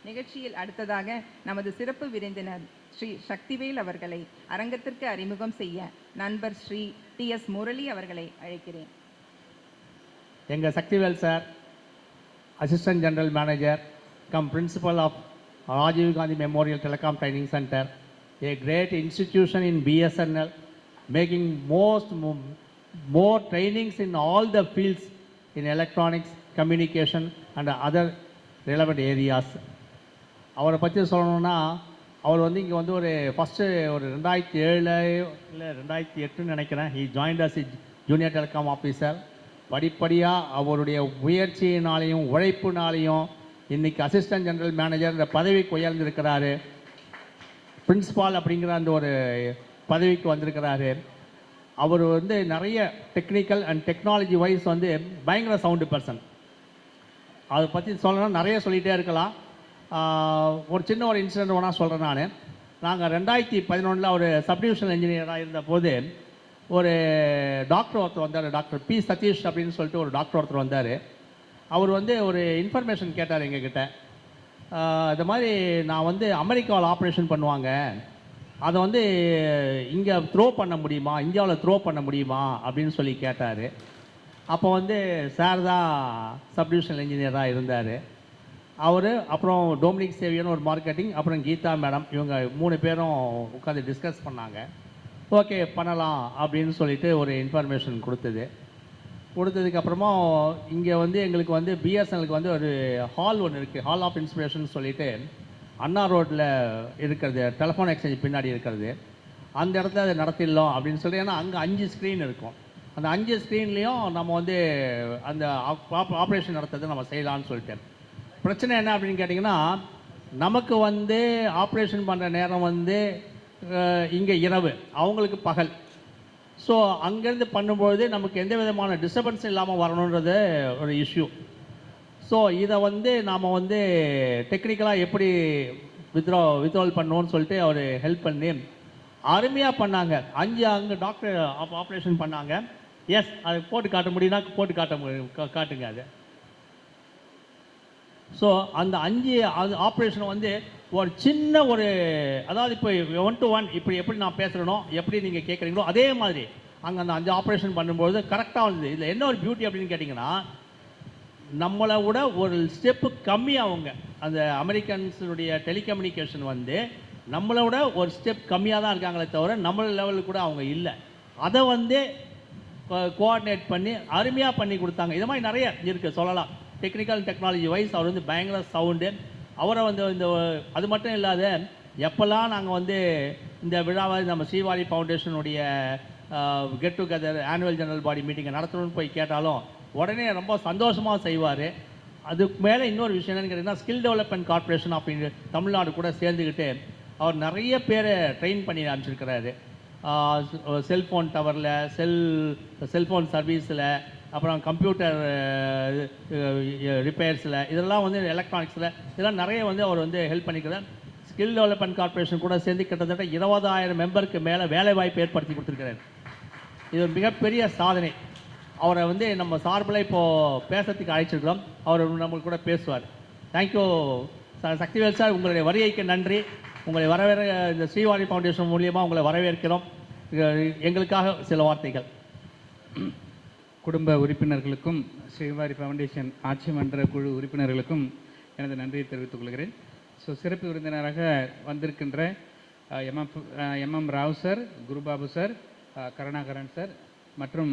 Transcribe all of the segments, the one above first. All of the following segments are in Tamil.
நிகழ்ச்சியில் அடுத்ததாக நமது சிறப்பு விருந்தினர் ஸ்ரீ சக்திவேல் அவர்களை அரங்கத்திற்கு அறிமுகம் செய்ய நண்பர் ஸ்ரீ டி.எஸ். முரளி அவர்களை அழைக்கிறேன். எங்கள் Sakthivel sir, assistant general manager cum principal of Rajiv Gandhi memorial telecom training centre, a great institution in BSNL, making more trainings in all the fields in electronics, communication and other relevant areas. அவரை பற்றி சொல்லணுன்னா, அவர் வந்து இங்கே வந்து ஒரு ஃபஸ்ட்டு ஒரு 2007 இல்லை 2008 நினைக்கிறேன், he joined as a junior telecom officer. படிப்படியாக அவருடைய முயற்சியினாலையும் உழைப்புனாலையும் இன்றைக்கி அசிஸ்டன்ட் ஜெனரல் மேனேஜர் இந்த பதவிக்கு உயர்ந்திருக்கிறாரு. பிரின்சிபால் அப்படிங்கிற அந்த ஒரு பதவிக்கு வந்திருக்கிறாரு. அவர் வந்து நிறைய டெக்னிக்கல் அண்ட் டெக்னாலஜி வைஸ் வந்து பயங்கர சவுண்டு பர்சன். அதை பற்றி சொல்லணும்னா நிறைய சொல்லிகிட்டே இருக்கலாம். ஒரு சின்ன ஒரு இன்சிடென்ட் வேணால் சொல்கிறேன். நாங்கள் 2011 ஒரு சப்டிவிஷனல் இன்ஜினியராக இருந்தபோது ஒரு டாக்டர் ஒருத்தர் வந்தார், டாக்டர் பி சதீஷ் அப்படின்னு சொல்லிட்டு ஒரு டாக்டர் ஒருத்தர் வந்தார். அவர் வந்து ஒரு இன்ஃபர்மேஷன் கேட்டார் எங்ககிட்ட. இது மாதிரி நான் வந்து அமெரிக்காவில் ஆப்ரேஷன் பண்ணுவாங்க, அதை வந்து இங்கே த்ரோ பண்ண முடியுமா, இந்தியாவில் த்ரோ பண்ண முடியுமா அப்படின்னு சொல்லி கேட்டார். அப்போ வந்து சார் தான் சப்டிவிஷனல் இன்ஜினியராக இருந்தார். அவர் அப்புறம் டொமினிக் சேவியன் ஒரு மார்க்கெட்டிங், அப்புறம் கீதா மேடம், இவங்க 3 பேரும் உட்காந்து டிஸ்கஸ் பண்ணாங்க. ஓகே பண்ணலாம் அப்படின்னு சொல்லிட்டு ஒரு இன்ஃபர்மேஷன் கொடுத்ததுக்கப்புறமா இங்கே வந்து எங்களுக்கு வந்து பிஎஸ்என்எலுக்கு வந்து ஒரு ஹால் ஒன்று இருக்குது, ஹால் ஆஃப் இன்ஸ்பிரேஷன் சொல்லிட்டு அண்ணா ரோட்டில் இருக்கிறது, டெலிஃபோன் எக்ஸ்சேஞ்ச் பின்னாடி இருக்கிறது. அந்த இடத்துல அதை நடத்திடலாம் அப்படின்னு சொல்லி, ஏன்னா அங்கே 5 ஸ்க்ரீன் இருக்கும். அந்த 5 ஸ்க்ரீன்லேயும் நம்ம வந்து அந்த ஆப்ரேஷன் நடத்துறதை நம்ம செய்யலான்னு சொல்லிட்டு. பிரச்சனை என்ன அப்படின்னு கேட்டிங்கன்னா, நமக்கு வந்து ஆப்ரேஷன் பண்ணுற நேரம் வந்து இங்கே இரவு, அவங்களுக்கு பகல். ஸோ அங்கேருந்து பண்ணும்பொழுது நமக்கு எந்த விதமான டிஸ்டர்பன்ஸும் இல்லாமல் வரணுன்றது ஒரு இஷ்யூ. ஸோ இதை வந்து நாம் வந்து டெக்னிக்கலாக எப்படி வித்ட்ரால் பண்ணணும்னு சொல்லிட்டு அவர் ஹெல்ப் பண்ணி அருமையாக பண்ணாங்க. 5 அங்கே டாக்டர் ஆப்ரேஷன் பண்ணாங்க. எஸ், அது போட்டு காட்ட முடியும்னா போட்டு காட்டுங்க அது. ஸோ அந்த 5 ஆப்ரேஷன் வந்து ஒரு சின்ன ஒரு, அதாவது இப்போ 1 to 1 இப்படி எப்படி நான் பேசுகிறேனோ, எப்படி நீங்கள் கேட்குறீங்களோ அதே மாதிரி அங்கே அந்த 5 ஆப்ரேஷன் பண்ணும்போது கரெக்டாக வந்தது. இதில் என்ன ஒரு பியூட்டி அப்படின்னு கேட்டிங்கன்னா, நம்மளை விட ஒரு ஸ்டெப்பு கம்மியாக அவங்க அந்த அமெரிக்கன்ஸுடைய டெலிகம்யூனிகேஷன் வந்து நம்மளை விட ஒரு ஸ்டெப் கம்மியாக தான் இருக்காங்களே தவிர நம்மள லெவலுக்கு கூட அவங்க இல்லை. அதை வந்து கோஆர்டினேட் பண்ணி அருமையாக பண்ணி கொடுத்தாங்க. இது மாதிரி நிறைய இருக்குது சொல்லலாம். டெக்னிக்கல் டெக்னாலஜி வைஸ் அவர் வந்து பயங்கர சவுண்டு. அவரை வந்து இந்த அது மட்டும் இல்லாத எப்போல்லாம் நாங்கள் வந்து இந்த விழாவை நம்ம ஸ்ரீவாரி ஃபவுண்டேஷனுடைய get together annual general body மீட்டிங்கை நடத்தணும்னு போய் கேட்டாலும் உடனே ரொம்ப சந்தோஷமாக செய்வார். அதுக்கு மேலே இன்னொரு விஷயம் என்னென்னு கேட்டிங்கன்னா, ஸ்கில் டெவலப்மெண்ட் கார்ப்பரேஷன் அப்படின்னு தமிழ்நாடு கூட சேர்ந்துக்கிட்டு அவர் நிறைய பேரை ட்ரெயின் பண்ணி அனுப்பிச்சிருக்கிறாரு. செல்ஃபோன் டவரில், செல்ஃபோன் சர்வீஸில், அப்புறம் கம்ப்யூட்டர் ரிப்பேர்ஸில், இதெல்லாம் வந்து எலக்ட்ரானிக்ஸில், இதெல்லாம் நிறைய வந்து அவர் வந்து ஹெல்ப் பண்ணிக்கிறார். ஸ்கில் டெவலப்மெண்ட் கார்ப்பரேஷன் கூட சேர்ந்து கிட்டத்தட்ட 20,000 மெம்பருக்கு மேலே வேலைவாய்ப்பு ஏற்படுத்தி கொடுத்துருக்கிறார். இது ஒரு மிகப்பெரிய சாதனை. அவரை வந்து நம்ம சார்பில் இப்போது பேசுறதுக்கு அழைச்சிருக்கிறோம். அவர் நம்மளுக்கு கூட பேசுவார். தேங்க்யூ சக்திவேல் சார், உங்களுடைய வருகைக்கு நன்றி. உங்களை இந்த ஸ்ரீவாரி ஃபவுண்டேஷன் மூலியமாக உங்களை வரவேற்கிறோம். எங்களுக்காக சில வார்த்தைகள். குடும்ப உறுப்பினர்களுக்கும் ஸ்ரீவாரி ஃபவுண்டேஷன் ஆட்சி மன்ற குழு உறுப்பினர்களுக்கும் எனது நன்றியை தெரிவித்துக் கொள்கிறேன். ஸோ சிறப்பு விருந்தினராக வந்திருக்கின்ற MM Rao sir, Gurubabu sir, Karunakaran sir மற்றும்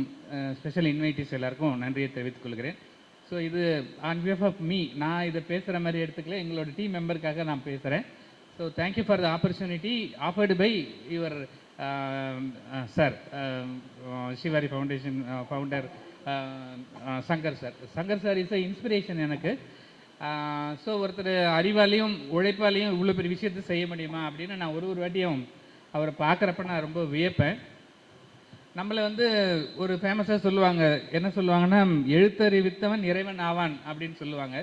ஸ்பெஷல் இன்வைட்டிஸ் எல்லாருக்கும் நன்றியை தெரிவித்துக் கொள்கிறேன். ஸோ இது ஆன் பிஹாஃப் ஆஃப் மீ, நான் இதை பேசுகிற மாதிரி எடுத்துக்கல, எங்களோட டீம் மெம்பருக்காக நான் பேசுகிறேன். So thank you for the opportunity afforded by your sir, Srivari foundation founder Shankar sir. Shankar sir is a inspiration எனக்கு. ஸோ ஒருத்தர் அறிவாலையும் உழைப்பாலையும் இவ்வளோ பெரிய விஷயத்தை செய்ய முடியுமா அப்படின்னு நான் ஒரு வாட்டியும் அவரை பார்க்குறப்ப நான் ரொம்ப வியப்பேன். நம்மளை வந்து ஒரு ஃபேமஸாக சொல்லுவாங்க, என்ன சொல்லுவாங்கன்னா, எழுத்தறிவித்தவன் இறைவன் ஆவான் அப்படின்னு சொல்லுவாங்க.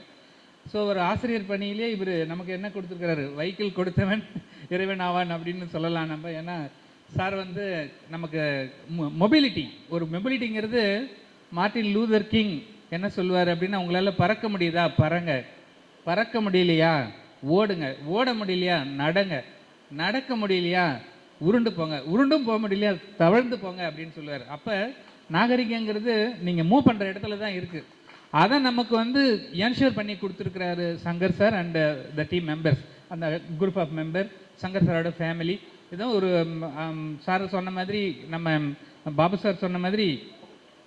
ஸோ ஒரு ஆசிரியர் பணியிலே இவர் நமக்கு என்ன கொடுத்துருக்கிறாரு, வைக்கிள் கொடுத்தவன் இறைவன் ஆவான் அப்படின்னு சொல்லலாம் நம்ம. ஏன்னா சார் வந்து நமக்கு மொபிலிட்டி, ஒரு மொபிலிட்டிங்கிறது மார்ட்டின் லூதர் கிங் என்ன சொல்லுவார் அப்படின்னா, உங்களால் பறக்க முடியுதா, பறங்க, பறக்க முடியலையா ஓடுங்க, ஓட முடியலையா நடங்க, நடக்க முடியலையா உருண்டு போங்க, உருண்டும் போக முடியலையா தவழ்ந்து போங்க அப்படின்னு சொல்லுவார். அப்போ நாகரிகங்கிறது நீங்கள் மூவ் பண்ணுற இடத்துல தான் இருக்குது. அதை நமக்கு வந்து என்ஷூர் பண்ணி கொடுத்துருக்கிறாரு Shankar sir and the team members, அந்த குரூப் ஆஃப் மெம்பர், சங்கர் சாரோட ஃபேமிலி. இதுவும் ஒரு சார் சொன்ன மாதிரி, நம்ம பாபு சார் சொன்ன மாதிரி,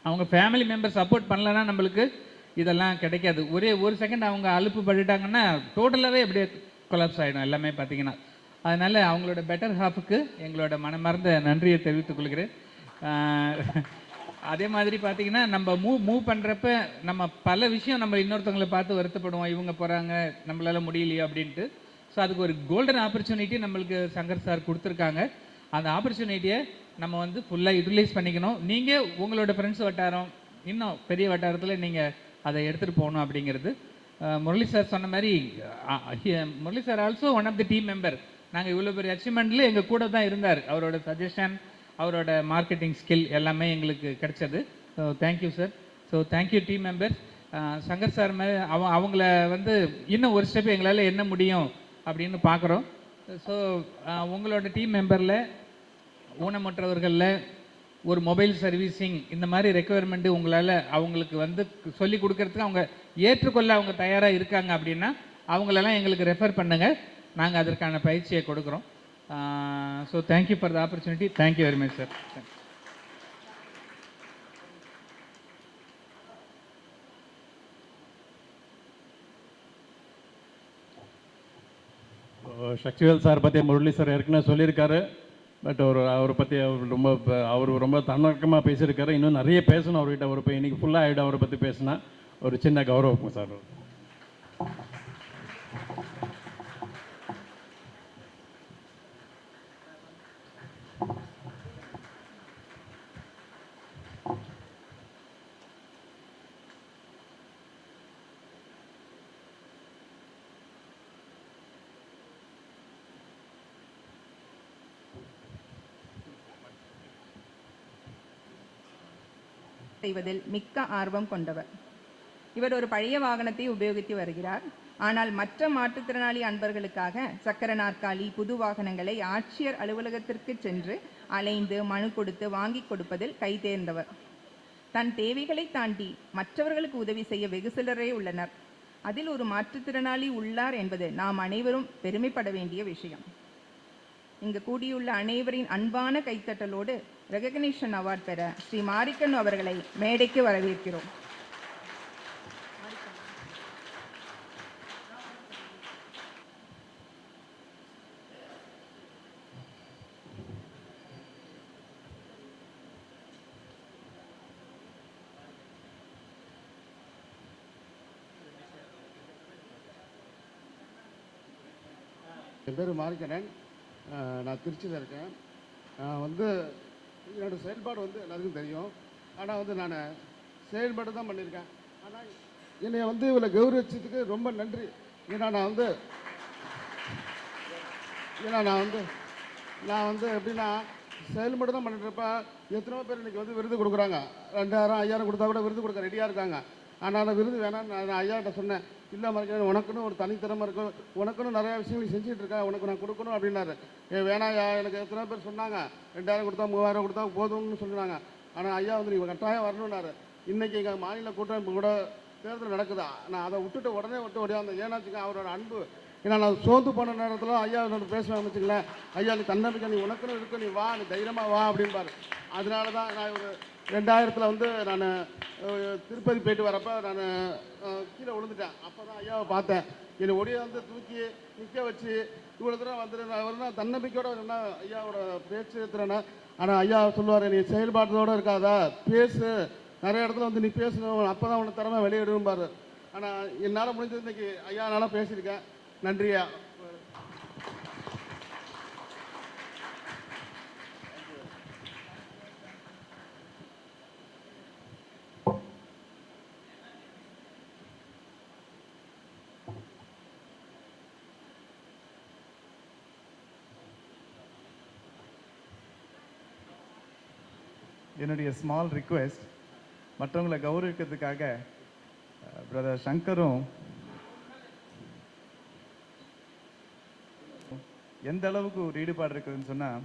அவங்க ஃபேமிலி மெம்பர் சப்போர்ட் பண்ணலன்னா நம்மளுக்கு இதெல்லாம் கிடைக்காது. ஒரே ஒரு செகண்ட் அவங்க அலுப்பு பட்டுட்டாங்கன்னா டோட்டலாகவே அப்படியே கொலாப்ஸ் ஆகிடும் எல்லாமே பார்த்தீங்கன்னா. அதனால் அவங்களோட பெட்டர் ஹாஃபுக்கு எங்களோட மனமார்ந்த நன்றியை தெரிவித்துக் கொள்கிறேன். அதே மாதிரி பார்த்தீங்கன்னா நம்ம மூவ் பண்ணுறப்ப நம்ம பல விஷயம் நம்ம இன்னொருத்தவங்களை பார்த்து வருத்தப்படுவோம், இவங்க போகிறாங்க நம்மளால முடியலையோ அப்படின்ட்டு. ஸோ அதுக்கு ஒரு கோல்டன் ஆப்பர்ச்சுனிட்டி நம்மளுக்கு சங்கர் சார் கொடுத்துருக்காங்க. அந்த ஆப்பர்ச்சுனிட்டியை நம்ம வந்து ஃபுல்லாக யூட்டிலைஸ் பண்ணிக்கணும். நீங்கள் உங்களோட ஃப்ரெண்ட்ஸ் வட்டாரம், இன்னும் பெரிய வட்டாரத்தில் நீங்கள் அதை எடுத்துகிட்டு போகணும் அப்படிங்கிறது. முரளி சார் சொன்ன மாதிரி, Murali sir also one of the team member. நாங்கள் இவ்வளோ பெரிய அச்சீவ்மெண்ட்டில் எங்கள் கூட தான் இருந்தார். அவரோட சஜஷன், அவரோட மார்க்கெட்டிங் ஸ்கில் எல்லாமே எங்களுக்கு கிடைச்சது. So thank you sir. So thank you team members. Shankar sir மேலே அவங்கள வந்து இன்னும் ஒரு ஸ்டெப் எங்களால் என்ன முடியும் அப்படின்னு பார்க்குறோம். ஸோ உங்களோட டீம் மெம்பரில் ஊனமுற்றவர்களில் ஒரு மொபைல் சர்வீசிங் இந்த மாதிரி ரெக்குயர்மெண்ட்டு உங்களால் அவங்களுக்கு வந்து சொல்லி கொடுக்கறதுக்கு அவங்க ஏற்றுக்கொள்ள அவங்க தயாராக இருக்காங்க அப்படின்னா அவங்களெல்லாம் எங்களுக்கு ரெஃபர் பண்ணுங்கள். நாங்கள் அதற்கான பயிற்சியை கொடுக்குறோம். So thank you for the opportunity. Thank you very much sir. Sakthivel sir பற்றி முரளி சார் ஏற்கனவே சொல்லியிருக்காரு. பட் அவரை பற்றி அவர் ரொம்ப தன்னடக்கமாக பேசியிருக்காரு. இன்னும் நிறைய பேசணும் அவர்கிட்ட. அவர் இப்போ இன்றைக்கி ஃபுல்லாக ஆகிடும். அவரை பற்றி பேசினா ஒரு சின்ன கௌரவம் சார். செய்வதில் மிக்க ஆர்வம் கொண்டவர். இவர் ஒரு பழைய வாகனத்தை உபயோகித்து வருகிறார். ஆனால் மற்ற மாற்றுத்திறனாளி அன்பர்களுக்காக சக்கர நாற்காலி, புது வாகனங்களை ஆட்சியர் அலுவலகத்திற்கு சென்று அலைந்து மனு கொடுத்து வாங்கி கொடுப்பதில் கை தேர்ந்தவர். தன் தேவைகளை தாண்டி மற்றவர்களுக்கு உதவி செய்ய வெகு சிலரே உள்ளனர். அதில் ஒரு மாற்றுத்திறனாளி உள்ளார் என்பது நாம் அனைவரும் பெருமைப்பட வேண்டிய விஷயம். இங்கு கூடியுள்ள அனைவரின் அன்பான கைத்தட்டலோடு ரெகக்னிஷன் அவார்ட் பெற ஸ்ரீ மாரிக்கன் அவர்களை மேடைக்கு வரவேற்கிறோம். என் பேர் மாரிக்கண்ணன். நான் திருச்சியில் இருக்கேன். வந்து என்னோடய செயல்பாடு வந்து எல்லாருக்கும் தெரியும். ஆனால் வந்து நான் செயல்பாடு தான் பண்ணியிருக்கேன். ஆனால் என்னை வந்து இவ்வளோ கௌரவிச்சதுக்கு ரொம்ப நன்றி. ஏன்னா நான் வந்து எப்படின்னா செயல்பாடு தான் பண்ணிட்டுருப்ப எத்தனையோ பேர் இன்றைக்கி வந்து விருது கொடுக்குறாங்க. 2000 5000 கொடுத்தா கூட விருது கொடுக்க ரெடியாக இருக்காங்க. ஆனால் நான் விருது வேணாம். நான் ஐயாட்ட சொன்னேன், இல்லை மறைக்கிறேன், உனக்குன்னு ஒரு தனித்திறமை இருக்கும், உனக்குன்னு நிறையா விஷயங்கள் செஞ்சுட்டு இருக்கேன், உனக்கு நான் கொடுக்கணும் அப்படின்னாரு. வேணாயா, எனக்கு எத்தனை பேர் சொன்னாங்க 2000 கொடுத்தா 3000 கொடுத்தா போதும்னு சொன்னாங்க. ஆனால் ஐயா வந்து நீங்கள் கட்டாயம் வரணுன்னாரு. இன்றைக்கி எங்கள் மாநில கூட்டம் கூட தேர்தல் நடக்குதா, நான் அதை விட்டுட்டு உடனே விட்டு ஓடியாந்த. ஏன்னாச்சுங்க அவரோட அன்பு. ஏன்னா நான் சோர்ந்து போன நேரத்தில் ஐயா பேசுவேன் வச்சுங்களேன், ஐயா நீ தன்னம்பிக்கை, நீ உனக்குன்னு இருக்கு, நீ வா, நீ தைரியமாக வா அப்படின்பாரு. அதனால தான் நான் ஒரு 2000 வந்து நான் திருப்பதி போயிட்டு வரப்போ நான் கீழே விழுந்துட்டேன். அப்போ தான் ஐயாவை பார்த்தேன். என்னை ஒடியை வந்து தூக்கி நிற்க வச்சு இவ்வளோ தூரம் வந்துட்டு நான் தன்னம்பிக்கையோட என்ன ஐயாவோட பேச்சு திறனை. ஆனால் ஐயா சொல்லுவார், நீ செயல்பாட்டோடு இருக்காதா, பேசு, நிறைய இடத்துல வந்து நீ பேசணும், அப்போ தான் உன்னை திறமை வெளியிடும்பாரு. ஆனால் என்னால் முடிஞ்சது இன்றைக்கி ஐயானால பேசியிருக்கேன். நன்றியா. என்னுடைய ஸ்மால் ரிக்வெஸ்ட், மற்றவங்களை கௌரவிக்கிறதுக்காக பிரதர் சங்கரும் எந்த அளவுக்கு ஒரு ஈடுபாடு இருக்குதுன்னு சொன்னால்,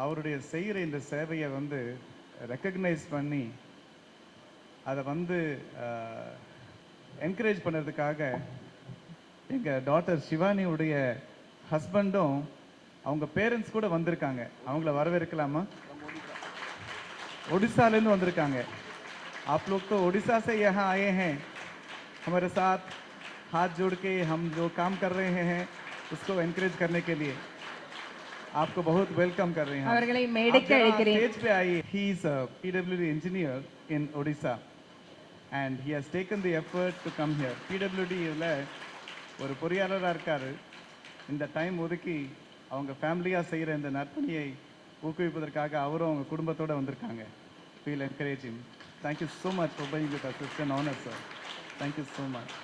அவருடைய செய்கிற இந்த சேவையை வந்து ரெக்கக்னைஸ் பண்ணி அதை வந்து என்கரேஜ் பண்ணுறதுக்காக எங்கள் டாட்டர் சிவானியுடைய ஹஸ்பண்டும் அவங்க பேரண்ட்ஸ் கூட வந்திருக்காங்க. அவங்கள வரவேற்கலாமா? ओडिशा वंदिरुक्कांगे। आप लोग तो ओडिशा से यहाँ आए हैं, हमारे साथ हाथ जोड़ के हम जो काम कर रहे हैं उसको एनकरेज करने के लिए आपको बहुत वेलकम कर रहे हैं। அவர்களை மேடைக்கு அழைக்கிறேன். स्टेज पे आइए। He is a PWD engineer in Odisha and he has taken the effort to come here. PWD ல ஒரு பொறியாளரா இருக்காரு. இந்த டைம் ஒதுக்கி அவங்க ஃபேமிலியா செய்யற இந்த நற்பணியை ஊக்குவிப்பதற்காக அவரும் அவங்க குடும்பத்தோட வந்திருக்காங்க. We'll encourage him. Thank you so much for being with us. It's an honor, sir. Thank you so much.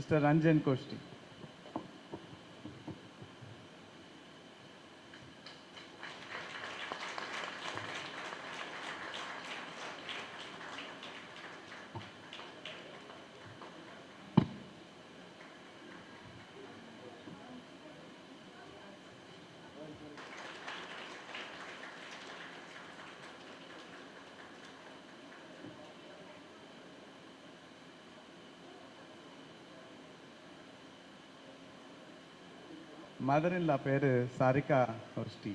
Mr. Ranjan Koshti. மதர்-இன்-லா பேரு சாரிகா ஹோஸ்டி.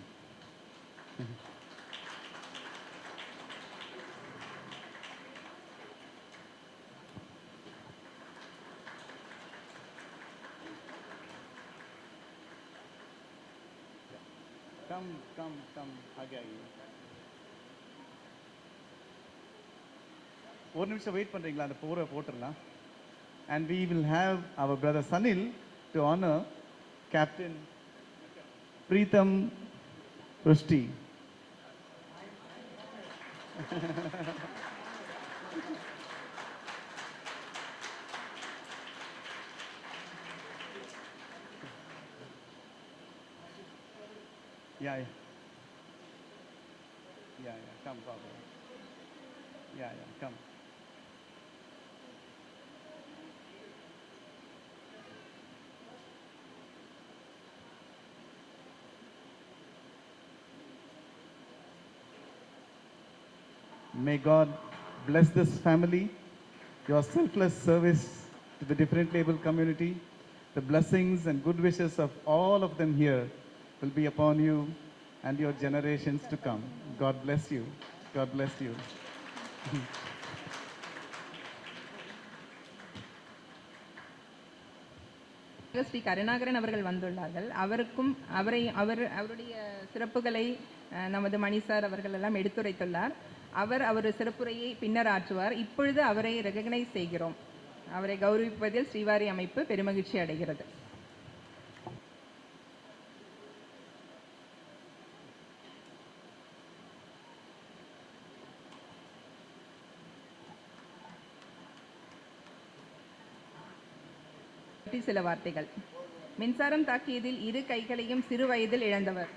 கம் ஆगे आइए. ஒரு நிமிஷம் வெயிட் பண்றீங்களா? அந்த போரை போட்டுடலாம். And we will have our brother Sanil to honor Captain Preetham Rusty. Yeah. Come, Baba. Yeah. Come. May God bless this family, your selfless service to the different label community. The blessings and good wishes of all of them here will be upon you and your generations to come. God bless you. God bless you. Sri Karunakaran அவர்கள் வந்துள்ளார்கள். அவருக்கும் அவருடைய சிறப்புகளை நமது மணி சார் அவர்கள் எல்லாம் எடுத்துரைத்துள்ளார். அவர் சிறப்புரையை பின்னர் ஆற்றுவார். இப்பொழுது அவரை ரெகக்னைஸ் செய்கிறோம். அவரை கௌரவிப்பதில் ஸ்ரீவாரி அமைப்பு பெருமகிழ்ச்சி அடைகிறது. சில வார்த்தைகள். மின்சாரம் தாக்கியதில் இரு கைகளையும் சிறு வயதில் இழந்தவர்.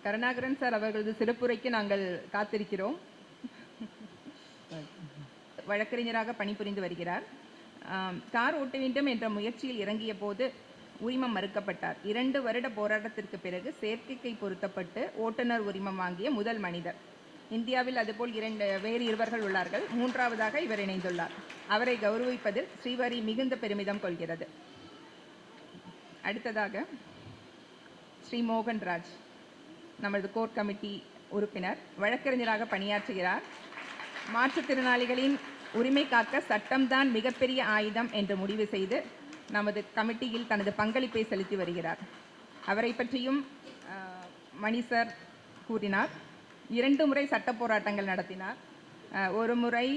கருணாகரன் சார் அவர்களது சிறப்புரைக்கு நாங்கள் காத்திருக்கிறோம். வழக்கறிஞராக பணிபுரிந்து வருகிறார். கார் ஓட்ட வேண்டும் என்ற முயற்சியில் இறங்கிய போது உரிமம் மறுக்கப்பட்டார். 2 வருட போராட்டத்திற்கு பிறகு செயற்கை பொருத்தப்பட்டு ஓட்டுநர் உரிமம் வாங்கிய முதல் மனிதர். இந்தியாவில் அதுபோல் வேறு இருவர்கள் உள்ளார்கள். 3ஆவதாக இவர் இணைந்துள்ளார். அவரை கௌரவிப்பதில் ஸ்ரீவாரி மிகுந்த பெருமிதம் கொள்கிறது. அடுத்ததாக ஸ்ரீ மோகன்ராஜ், நமது கோர் கமிட்டி உறுப்பினர், வழக்கறிஞராக பணியாற்றுகிறார். மாற்றுத்திறனாளிகளின் உரிமை காக்க சட்டம்தான் மிகப்பெரிய ஆயுதம் என்று முடிவு செய்து நமது கமிட்டியில் தனது பங்களிப்பை செலுத்தி வருகிறார். அவரை பற்றியும் மணி சார் கூறினார். 2 முறை சட்ட போராட்டங்கள் நடத்தினார். ஒரு முறை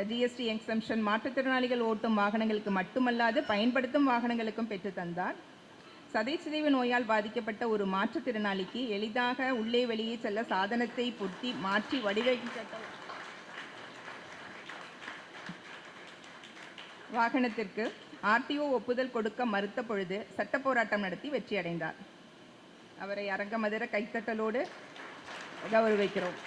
ஜிஎஸ்டி எக்ஸம்ஷன் மாற்றுத்திறனாளிகள் ஓட்டும் வாகனங்களுக்கு மட்டுமல்லாது பயன்படுத்தும் வாகனங்களுக்கும் பெற்று தந்தார். சதைச்சிதைவு நோயால் பாதிக்கப்பட்ட ஒரு மாற்றுத்திறனாளிக்கு எளிதாக உள்ளே வெளியே செல்ல சாதனத்தை பொருத்தி மாற்றி வடிவமைக்கப்பட்ட வாகனத்திற்கு ஆர்டிஓ ஒப்புதல் கொடுக்க மறுத்த பொழுது சட்ட போராட்டம் நடத்தி வெற்றியடைந்தார். அவரை அரங்கமதிர கைத்தட்டலோடு கௌரவிக்கிறோம்.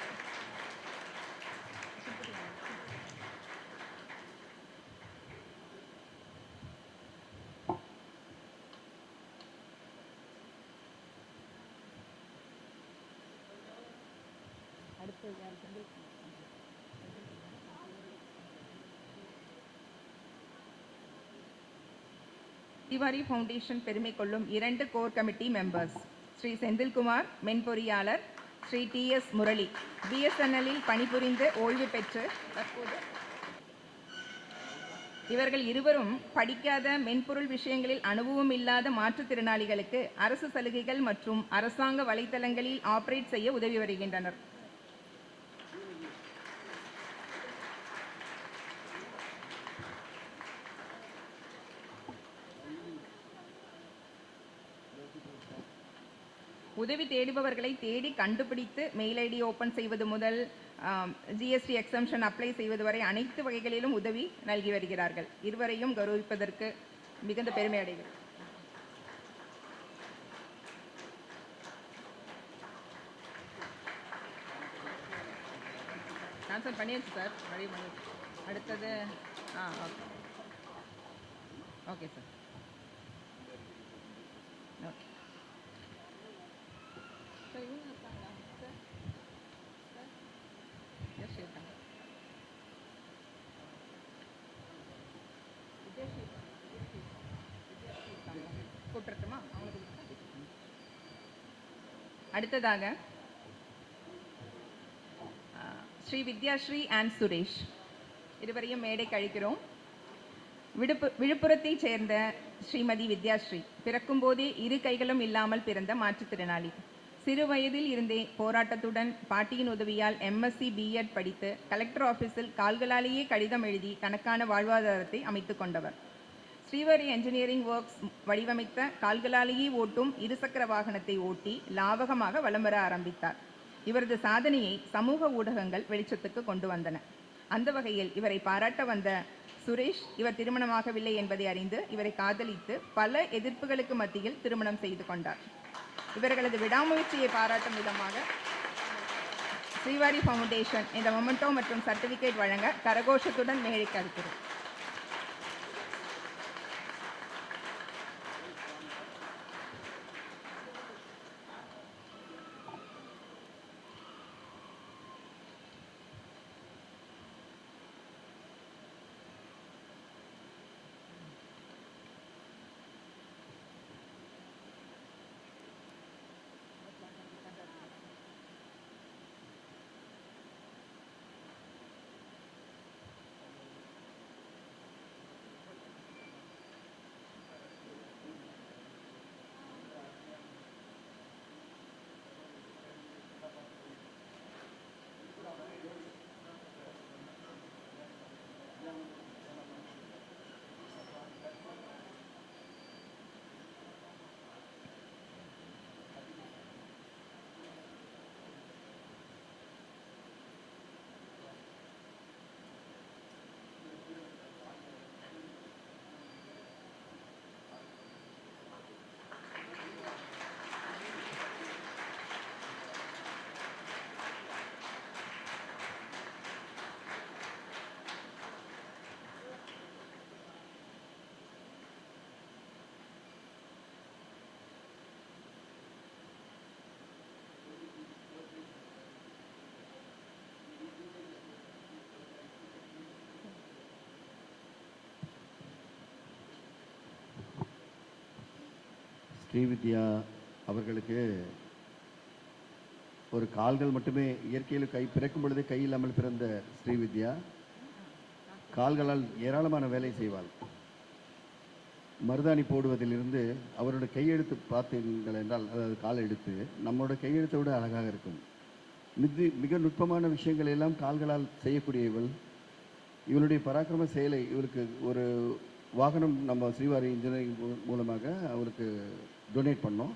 திவாரி ஃபவுண்டேஷன் பெருமை கொள்ளும் 2 core committee members Shri Senthilkumar மென்பொறியாளர், ஸ்ரீ TS முரளி BSNL-இல் பணிபுரிந்து ஓய்வு பெற்று தற்போது இவர்கள் இருவரும் படிக்காத மென்பொருள் விஷயங்களில் அனுபவம் இல்லாத மாற்றுத்திறனாளிகளுக்கு அரசு சலுகைகள் மற்றும் அரசாங்க வலைத்தளங்களில் ஆபரேட் செய்ய உதவி வருகின்றனர். உதவி தேடுபவர்களை தேடி கண்டுபிடித்து மெயில் ஐடி ஓப்பன் செய்வது முதல் GST எக்ஸம்ஷன் அப்ளை செய்வது வரை அனைத்து வகைகளிலும் உதவி நல்கி வருகிறார்கள். இருவரையும் கௌரவிப்பதற்கு மிகுந்த பெருமை அடைகிறேன். ட்ரான்ஸ்ஃபர் பண்ணியாச்சு சார், ரெடி பண்ணியாச்சு. அடுத்தது okay okay sir, okay sir. இவங்க இருக்காங்களா சார்? சார் எஸ் இருக்காங்க. விஜயஸ்ரீ இருக்காங்களா? கூப்பிட்டுருட்டுமா அவங்களுக்கு? அடுத்ததாக ஸ்ரீ வித்யாஸ்ரீ அண்ட் சுரேஷ் இருவரையும் மேடைக்கு அழைக்கிறோம். விழுப்புரத்தைச் சேர்ந்த ஸ்ரீமதி வித்யாஸ்ரீ பிறக்கும் போதே இரு கைகளும் இல்லாமல் பிறந்த மாற்றுத்திறனாளி. சிறு வயதில் இருந்தே போராட்டத்துடன் பாட்டியின் உதவியால் MSc B.Ed படித்து கலெக்டர் ஆஃபீஸில் கால்களாலேயே கடிதம் எழுதி தனக்கான வாழ்வாதாரத்தை அமைத்து கொண்டவர். ஸ்ரீவாரி என்ஜினியரிங் ஒர்க்ஸ் வடிவமைத்த கால்களாலேயே ஓட்டும் இருசக்கர வாகனத்தை ஓட்டி லாவகமாக வலம் வர ஆரம்பித்தார். இவரது சாதனையை சமூக ஊடகங்கள் வெளிச்சத்துக்கு கொண்டு வந்தன. அந்த வகையில் இவரை பாராட்ட வந்த சுரேஷ் இவர் திருமணமாகவில்லை என்பதை அறிந்து இவரை காதலித்து பல எதிர்ப்புகளுக்கு மத்தியில் திருமணம் செய்து கொண்டார். இவர்களது விடாமுயற்சியை பாராட்டும் விதமாக ஸ்ரீவாரி ஃபவுண்டேஷன் இந்த மொமெண்டோ மற்றும் சர்டிஃபிகேட் வழங்க கரகோஷத்துடன் மேடைக்கு அழைக்கிறோம். ஸ்ரீவித்யா அவர்களுக்கு ஒரு கால்கள் மட்டுமே இயற்கையில் பிறக்கும் பொழுதே கை இல்லாமல் பிறந்த ஸ்ரீவித்யா கால்களால் ஏராளமான வேலை செய்வாள். மருதாணி போடுவதிலிருந்து அவரோட கையெழுத்து பார்த்தீர்கள் என்றால், அதாவது கால் எழுத்து நம்மளோட கையெழுத்தை விட அழகாக இருக்கும். மிக நுட்பமான விஷயங்கள் எல்லாம் கால்களால் செய்யக்கூடிய இவளுடைய பராக்கிரம செயலை இவருக்கு ஒரு வாகனம் நம்ம ஸ்ரீவாரி இன்ஜினியரிங் மூலமாக அவருக்கு டொனேட் பண்ணோம்.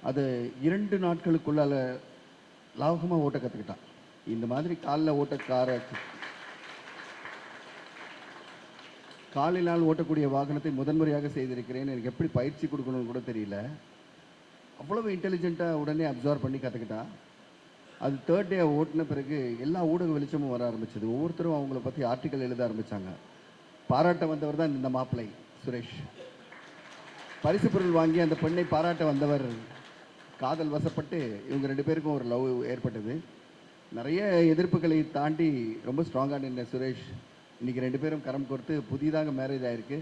அது 2 நாட்களுக்குள்ளால லாபகமாக ஓட்ட கற்றுக்கிட்டான். இந்த மாதிரி காலில் ஓட்ட காரை காலினால் ஓட்டக்கூடிய வாகனத்தை முதன்முறையாக செய்திருக்கிறேன், எனக்கு எப்படி பயிற்சி கொடுக்கணும்னு கூட தெரியல. அவ்வளவு இன்டெலிஜென்ட்டாக உடனே அப்சர்வ் பண்ணி கற்றுக்கிட்டா. அது தேர்ட் டே ஓட்டின பிறகு எல்லா ஊடக வெளிச்சமும் வர ஆரம்பிச்சது. ஒவ்வொருத்தரும் அவங்கள பற்றி ஆர்டிக்கல் எழுத ஆரம்பித்தாங்க. பாராட்ட வந்தவர் தான் இந்த மாப்பிள்ளை சுரேஷ். பரிசு பொருள் வாங்கி அந்த பெண்ணை பாராட்ட வந்தவர் காதல் வசப்பட்டு இவங்க 2 பேருக்கும் ஒரு லவ் ஏற்பட்டது. நிறைய எதிர்ப்புகளை தாண்டி ரொம்ப ஸ்ட்ராங்காக நின்ற சுரேஷ் இன்றைக்கி 2 பேரும் கரம் கோர்த்து புதிதாக மேரேஜ் ஆகிருக்கு.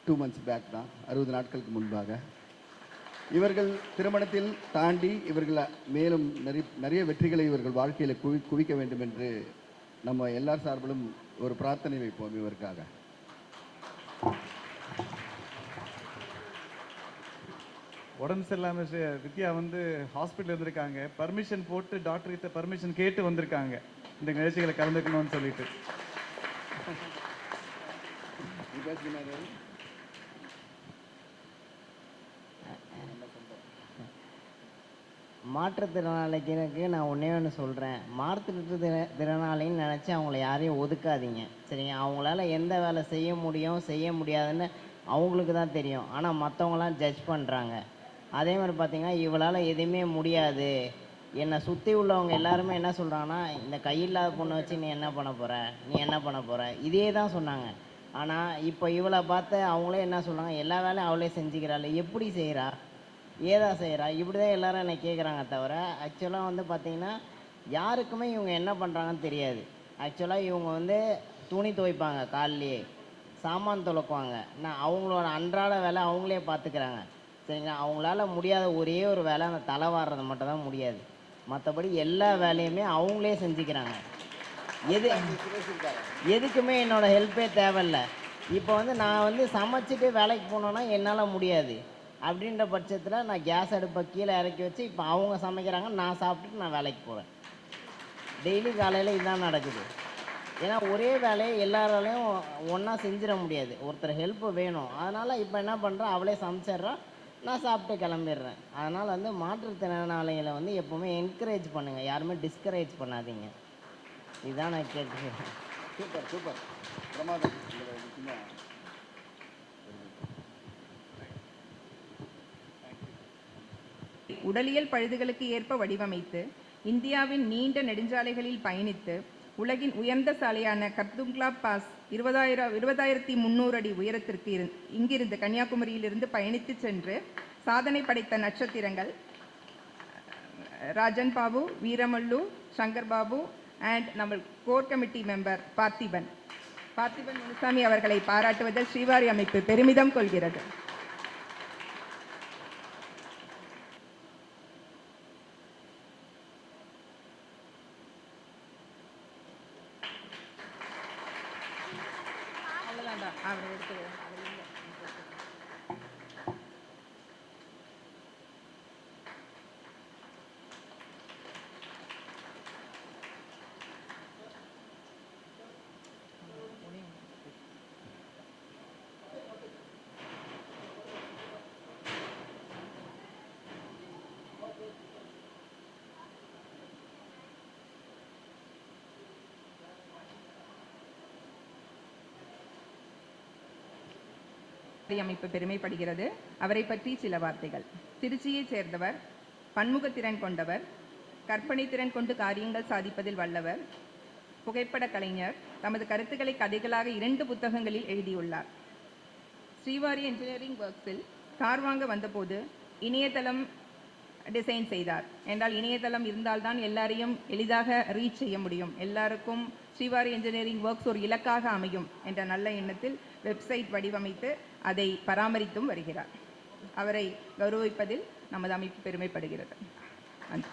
2 months பேக் தான், 60 நாட்களுக்கு முன்பாக. இவர்கள் திருமணத்தில் தாண்டி இவர்கள் மேலும் நிறைய வெற்றிகளை இவர்கள் வாழ்க்கையில் குவிக்க வேண்டும் என்று நம்ம எல்லார் சார்பிலும் ஒரு பிரார்த்தனை வைப்போம் இவருக்காக. உடம்பு சரியில்லாமல் வித்யா வந்து ஹாஸ்பிட்டல் இருந்திருக்காங்க. பர்மிஷன் போட்டு டாக்டர்கிட்ட பர்மிஷன் கேட்டு வந்திருக்காங்க இந்த நிகழ்ச்சிகளை கலந்துக்கணும்னு சொல்லிட்டு. மாற்றுத்திறனாளிகளுக்கு நான் ஒன்று சொல்கிறேன். மாற்றுத்திறனாளின்னு நினச்சி அவங்கள யாரையும் ஒதுக்காதீங்க, சரிங்க? அவங்களால எந்த வேலை செய்ய முடியும் செய்ய முடியாதுன்னு அவங்களுக்கு தான் தெரியும். ஆனால் மற்றவங்களாம் ஜட்ஜ் பண்ணுறாங்க. அதே மாதிரி பார்த்திங்கன்னா, இவளால் எதுவுமே முடியாது, என்னை சுற்றி உள்ளவங்க எல்லாருமே என்ன சொல்கிறாங்கன்னா, இந்த கையில்லாத பொண்ணை வச்சு நீ என்ன பண்ண போகிற, நீ என்ன பண்ண போகிற, இதே தான் சொன்னாங்க. ஆனால் இப்போ இவளை பார்த்து அவங்களே என்ன சொல்கிறாங்க, எல்லா வேலையும் அவளே செஞ்சுக்கிறாள், எப்படி செய்கிறா, ஏதா செய்கிறா, இப்படி தான் எல்லோரும் என்னை கேட்குறாங்க. தவிர ஆக்சுவலாக வந்து பார்த்திங்கன்னா யாருக்குமே இவங்க என்ன பண்ணுறாங்கன்னு தெரியாது. ஆக்சுவலாக இவங்க வந்து துணி துவைப்பாங்க, காலையிலேயே சாமான் துளக்குவாங்க, நான் அவங்களோட அன்றாட வேலை அவங்களே பார்த்துக்கிறாங்க, சரிங்களா? அவங்களால முடியாத ஒரே ஒரு வேலை அந்த தலை வாடுறது மட்டும் தான் முடியாது. மற்றபடி எல்லா வேலையுமே அவங்களே செஞ்சுக்கிறாங்க. எதுக்குமே என்னோடய ஹெல்ப்பே தேவையில்லை. இப்போ வந்து நான் வந்து சமைச்சிட்டு வேலைக்கு போனோன்னா என்னால் முடியாது. அப்படின்ற பட்சத்தில் நான் கேஸ் அடுப்பை கீழே இறக்கி வச்சு இப்போ அவங்க சமைக்கிறாங்க, நான் சாப்பிட்டுட்டு நான் வேலைக்கு போகிறேன். டெய்லி காலையில் இதுதான் நடக்குது. ஏன்னா ஒரே வேலையை எல்லாராலையும் ஒன்றா செஞ்சிட முடியாது, ஒருத்தர் ஹெல்ப்பு வேணும். அதனால் இப்போ என்ன பண்ணுறேன், அவளே சமைச்சிட்றான், நான் சாப்பிட்டு கிளம்பிடுறேன். அதனால் வந்து மாற்றுத்திறனாளிகளை வந்து எப்போவுமே என்கரேஜ் பண்ணுங்கள், யாருமே டிஸ்கரேஜ் பண்ணாதீங்க. இதுதான் நான் கேட்டுக்கிறேன். சூப்பர் சூப்பர், பிரமாதம். உடலியல் பழுதுகளுக்கு ஏற்ப வடிவமைத்து இந்தியாவின் நீண்ட நெடுஞ்சாலைகளில் பயணித்து உலகின் உயர்ந்த சாலையான கர்துங்லா பாஸ் 20,300 அடி உயரத்திற்கு இங்கிருந்து கன்னியாகுமரியிலிருந்து பயணித்து சென்று சாதனை படைத்த நட்சத்திரங்கள் ராஜன் பாபு, வீரமல்லு, சங்கர் பாபு அண்ட் நம்ம core committee member Parthiban Munusamy அவர்களை பாராட்டுவதில் ஸ்ரீவாரி அமைப்பு பெருமிதம் கொள்கிறது. அமைப்பு பெருமைப்படுகிறது. அவரை பற்றி சில வார்த்தைகள். திருச்சியைச் சேர்ந்தவர், பன்முகத்திறன் கொண்டவர், கற்பனை திறன் கொண்டு காரியங்கள் சாதிப்பதில் வல்லவர், புகைப்பட கலைஞர். தமது கருத்துக்களை கதைகளாக 2 புத்தகங்களில் எழுதியுள்ளார். ஸ்ரீவாரி இன்ஜினியரிங் ஒர்க்ஸில் கார் வாங்க வந்தபோது இணையதளம் டிசைன் செய்தார். என்றால் இணையதளம் இருந்தால்தான் எல்லாரையும் எளிதாக ரீச் செய்ய முடியும், எல்லாருக்கும் ஸ்ரீவாரி இன்ஜினியரிங் ஒர்க்ஸ் ஒரு இலக்காக அமையும் என்ற நல்ல எண்ணத்தில் வெப்சைட் வடிவமைத்து அதை பராமரித்தும் வருகிறார். அவரை கௌரவிப்பதில் நமது அமைப்பு பெருமைப்படுகிறது. நன்றி.